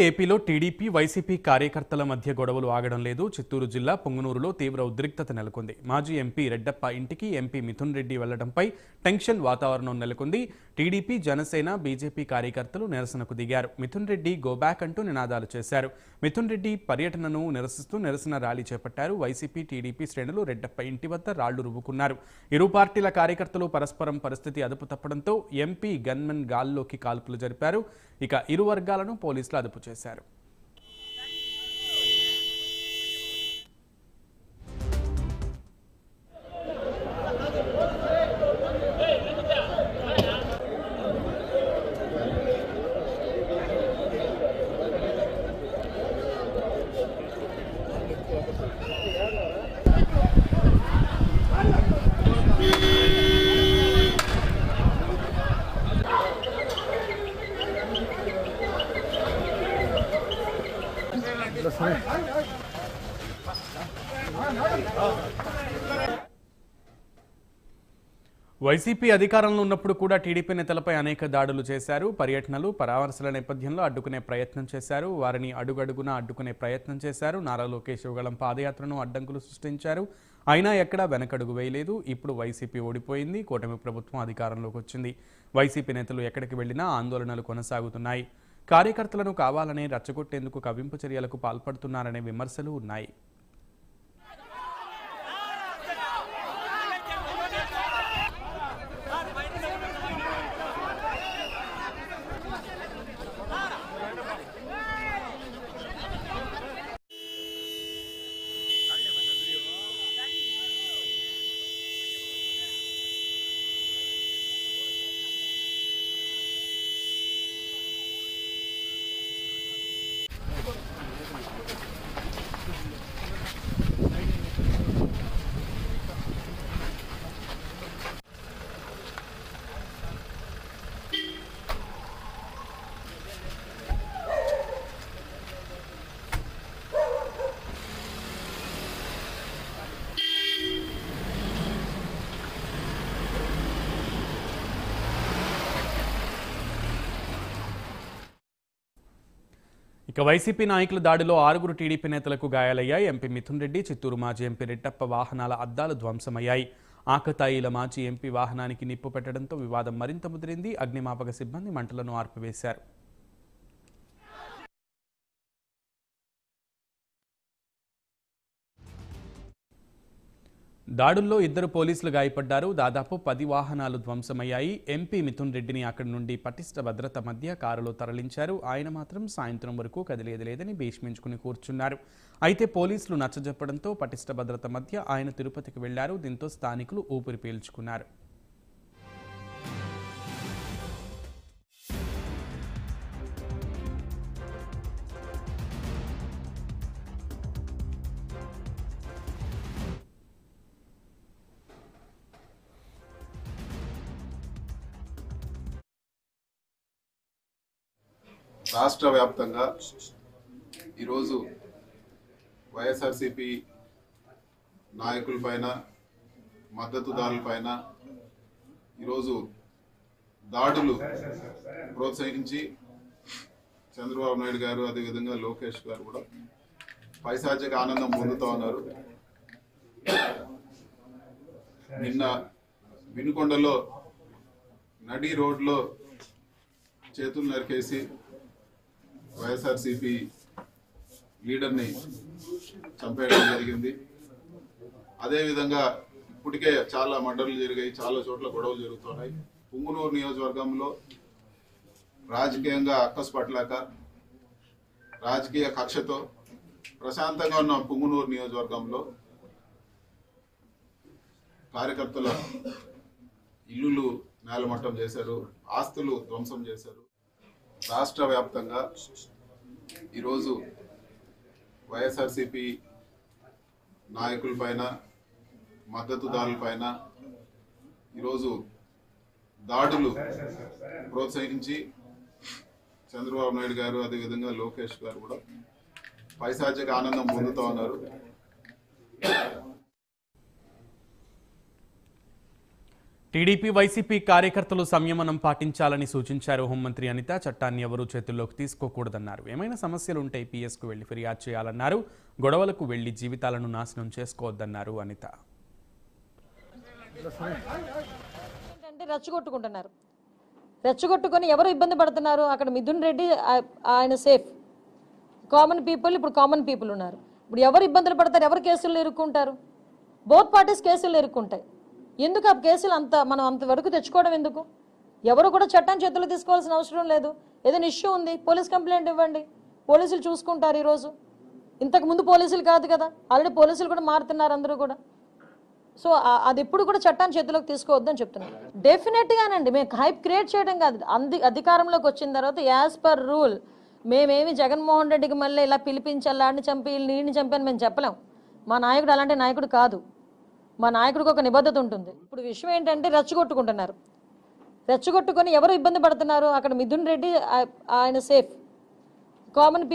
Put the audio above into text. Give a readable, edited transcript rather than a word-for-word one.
ఏపీలో TDP YCP కార్యకర్తల మధ్య గొడవలు ఆగడం లేదు. చిత్తూరు జిల్లా పొంగనూరులో తీవ్ర ఉద్రిక్తత నెలకొంది. మాజీ ఎంపీ రెడ్డప్ప ఇంటికి ఎంపీ మిథున్ రెడ్డి వెళ్లడంపై టెన్షన్ వాతావరణం నెలకొంది. టీడీపీ, జనసేన, బీజేపీ కార్యకర్తలు నిరసనకు దిగారు. మిథున్ రెడ్డి గోబ్యాక్ అంటూ నినాదాలు చేశారు. మిథున్ రెడ్డి పర్యటనను నిరసిస్తూ నిరసన ర్యాలీ చేపట్టారు. వైసీపీ, టీడీపీ శ్రేణులు రెడ్డప్ప ఇంటి వద్ద రాళ్లు రువ్వుకున్నారు. ఇరు పార్టీల కార్యకర్తలు పరస్పరం పరిస్థితి అదుపు తప్పడంతో ఎంపీ గన్మెన్ గాల్లోకి కాల్పులు జరిపారు. ఇక ఇరు వర్గాలను పోలీసులు అదుపు చేశారు. వైసీపీ అధికారంలో ఉన్నప్పుడు కూడా టీడీపీ నేతలపై అనేక దాడులు చేశారు. పర్యటనలు, పరామర్శల నేపథ్యంలో అడ్డుకునే ప్రయత్నం చేశారు. వారిని అడుగడుగునా అడ్డుకునే ప్రయత్నం చేశారు. నారా లోకేష్ యువగళం పాదయాత్రను అడ్డంకులు సృష్టించారు. అయినా ఎక్కడా వెనకడుగు వేయలేదు. ఇప్పుడు వైసీపీ ఓడిపోయింది. కూటమి ప్రభుత్వం అధికారంలోకి వచ్చింది. వైసీపీ నేతలు ఎక్కడికి వెళ్లినా ఆందోళనలు కొనసాగుతున్నాయి. కార్యకర్తలను కావాలనే రెచ్చగొట్టేందుకు కవ్వింపు చర్యలకు పాల్పడుతున్నారనే విమర్శలు ఉన్నాయి. ఇక వైసీపీ నాయకుల దాడిలో 6 టీడీపీ నేతలకు గాయాలయ్యాయి. ఎంపీ మిథున్ రెడ్డి, చిత్తూరు మాజీ ఎంపీ రెడ్డప్ప వాహనాల అద్దాలు ధ్వంసమయ్యాయి. ఆకతాయిల మాజీ ఎంపీ వాహనానికి నిప్పు పెట్టడంతో వివాదం మరింత ముదిరింది. అగ్నిమాపక సిబ్బంది మంటలను ఆర్పివేశారు. దాడుల్లో 2 పోలీసులు గాయపడ్డారు. దాదాపు 10 వాహనాలు ధ్వంసమయ్యాయి. ఎంపీ మిథున్ రెడ్డిని అక్కడి నుండి పటిష్ట భద్రత మధ్య కారులో తరలించారు. ఆయన మాత్రం సాయంత్రం వరకు కదిలేది లేదని భీష్మించుకుని కూర్చున్నారు. అయితే పోలీసులు నచ్చజెప్పడంతో పటిష్ట భద్రత మధ్య ఆయన తిరుపతికి వెళ్లారు. దీంతో స్థానికులు ఊపిరి పీల్చుకున్నారు. రాష్ట్ర వ్యాప్తంగా ఈరోజు వైఎస్ఆర్సీపీ నాయకులపైన, మద్దతుదారులపైన ఈరోజు దాడులు ప్రోత్సహించి చంద్రబాబు నాయుడు గారు, అదేవిధంగా లోకేష్ గారు కూడా పైశాచిక ఆనందం పొందుతూ ఉన్నారు. నిన్న వినుకొండలో నడి రోడ్లో చేతులు నరికేసి వైఎస్ఆర్సీపీ లీడర్ని చంపేయడం జరిగింది. అదేవిధంగా ఇప్పటికే చాలా మర్డర్లు జరిగాయి, చాలా చోట్ల గొడవలు జరుగుతున్నాయి. పుంగనూరు నియోజకవర్గంలో రాజకీయంగా అక్కసు పట్టలేక, రాజకీయ కక్షతో ప్రశాంతంగా ఉన్న పుంగనూరు నియోజకవర్గంలో కార్యకర్తల ఇల్లులు నేలమట్టం చేశారు, ఆస్తులు ధ్వంసం చేశారు. రాష్ట్ర వ్యాప్తంగా ఈరోజు వైఎస్ఆర్సీపీ నాయకులపైన, మద్దతుదారులపైన ఈరోజు దాడులు ప్రోత్సహించి చంద్రబాబు నాయుడు గారు, అదేవిధంగా లోకేష్ గారు కూడా పైశాచిక ఆనందం పొందుతూ ఉన్నారు. టీడీపీ వైసీపీ కార్యకర్తలు సంయమనం పాటించాలని సూచించారు హోంమంత్రి అనిత. చట్టాన్ని ఎవరూ చేతుల్లోకి తీసుకోకూడదన్నారు. ఏమైనా సమస్యలుంటే పీఎస్కు వెళ్లి ఫిర్యాదు చేయాలన్నారు. గొడవలకు వెళ్లి జీవితాలను నాశనం చేసుకోవద్దన్నారు అనిత. రెచ్చగొట్టుకుంటున్నారు. రెచ్చగొట్టుకొని ఎవరు ఇబ్బంది పడుతున్నారు? అక్కడ మిథున్ రెడ్డి ఆయన సేఫ్. కామన్ పీపుల్ ఇప్పుడు కామన్ పీపుల్ ఉన్నారు. ఇప్పుడు ఎవరు ఇబ్బందులు పడతారు? ఎవరు కేసులు ఇరుక్కుంటారు? బోత్ పార్టీస్ కేసులు ఇరుక్కుంటాయి. ఎందుకు ఆ కేసులు మనం అంతవరకు తెచ్చుకోవడం ఎందుకు? ఎవరు కూడా చట్టాన్ని చేతుల్లో తీసుకోవాల్సిన అవసరం లేదు. ఏదైనా ఇష్యూ ఉంది, పోలీస్ కంప్లైంట్ ఇవ్వండి, పోలీసులు చూసుకుంటారు. ఈరోజు ఇంతకు ముందు పోలీసులు కాదు కదా, ఆల్రెడీ పోలీసులు కూడా మారుతున్నారు అందరూ కూడా. సో అది ఎప్పుడు కూడా చట్టాన్ని చేతిలోకి తీసుకోవద్దని చెప్తున్నాను. డెఫినెట్గానండి, మేము హైప్ క్రియేట్ చేయడం కాదు. అధికారంలోకి వచ్చిన తర్వాత యాజ్ పర్ రూల్ మేమేమి జగన్మోహన్ రెడ్డికి మళ్ళీ ఇలా పిలిపించి అల్లాడిని చంపి నీడిని చంపి అని మేము చెప్పలేం. మా నాయకుడు అలాంటి నాయకుడు కాదు. మా నాయకుడికి ఒక నిబద్ధత ఉంటుంది. ఇప్పుడు విషయం ఏంటంటే రెచ్చగొట్టుకుంటున్నారు. రెచ్చగొట్టుకొని ఎవరు ఇబ్బంది పడుతున్నారు? అక్కడ మిథున్ రెడ్డి ఆయన సేఫ్. కామన్